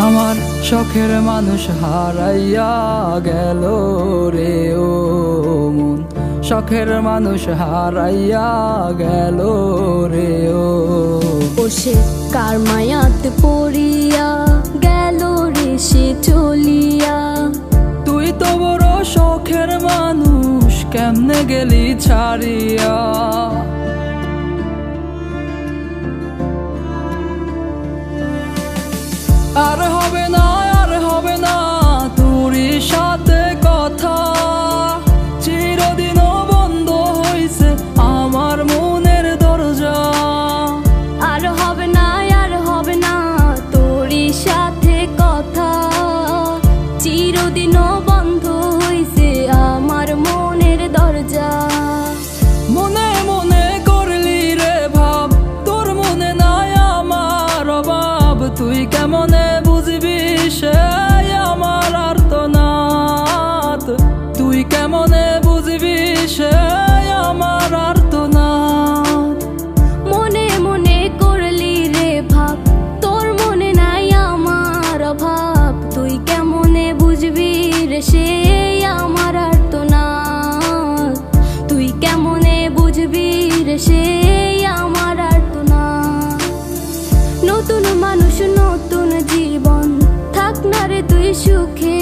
আমার শখের মানুষ হারাইয়া গেল রে ও মন, শখের মানুষ হারাইয়া গেল রে ও। সে কার মায়াত পড়িয়া গেল রে সে চলিয়া। তুই তো বড় শখের মানুষ, কেমনে গেলি ছাড়িয়া। আর হবে না, আর হবে না তোরই সাথে কথা, চিরদিনও বন্ধ হইছে আমার মনের দরজা। আর হবে না, আর হবে না তোরই সাথে কথা, চিরদিনও বন্ধ হইছে আমার মনের দরজা। মনে মনে করলি রে ভাব, তোর মনে নাই আমার অভাব। তুই কেমনে বুঝবি সে আমার আর্তনাদ, তুই কেমনে বুঝবি সে আমার আর্তনাদ। মনে মনে করলি রে ভাব, তোর মনে নাই আমার অভাব। তুই কেমনে বুঝবি রে সে আমার আর্তনাদ, তুই কেমনে বুঝবি রে সে আমার আর্তনাদ। নতুন মানুষ নতুন জীবন, থাক না রে তুই সুখে,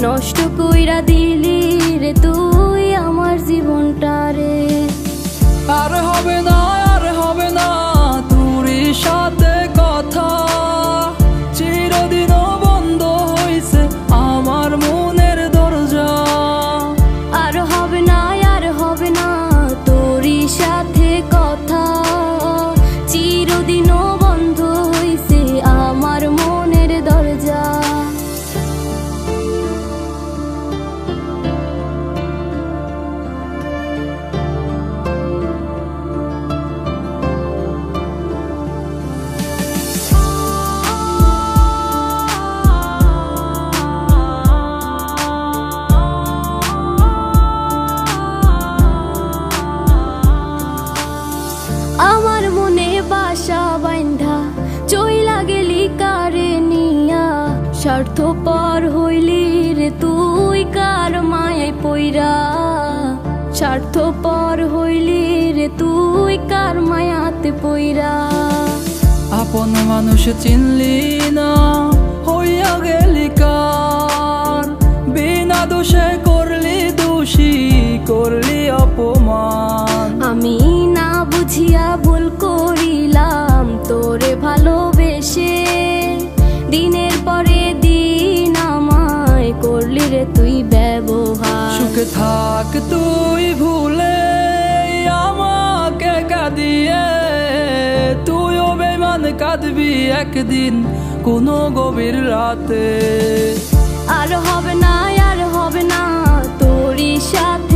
নষ্ট কইরা দিলি রে তুই আমার জীবনটা রে। আর হবে না, আর হবে না তোরই সাথে কথা, চিরদিনও বন্ধ হইছে আমার মনের দরজা। আর হবে না, আর হবে না তোরই সাথে কথা, চিরদিনও বন্ধ হইছে আমার মনের দরজা। আমার মনে বাসা বাইন্ধা চইলা গেলি কারে নিয়া, স্বার্থপর হইলি রে তুই কার মায়ায় পইরা। স্বার্থপর হইলি রে তুই কার মায়াতে পইরা। আপন মানুষ চিনলি না, হইয়া গেলি কার। বিনা দোষে করলি দোষী, করলি অপমান। আমি না বুঝিয়া ভুল করিলাম তোরে ভালোবেসে, দিনের পরে দিন আমায় করলি রে তুই ব্যবহার। সুখে থাক তুই ভুলে আমাকে কাঁদিয়ে, তুইও বেমান কাঁদবি একদিন কোনো গভীর রাতে। আর হবে না, আর হবে না তোরই সাথে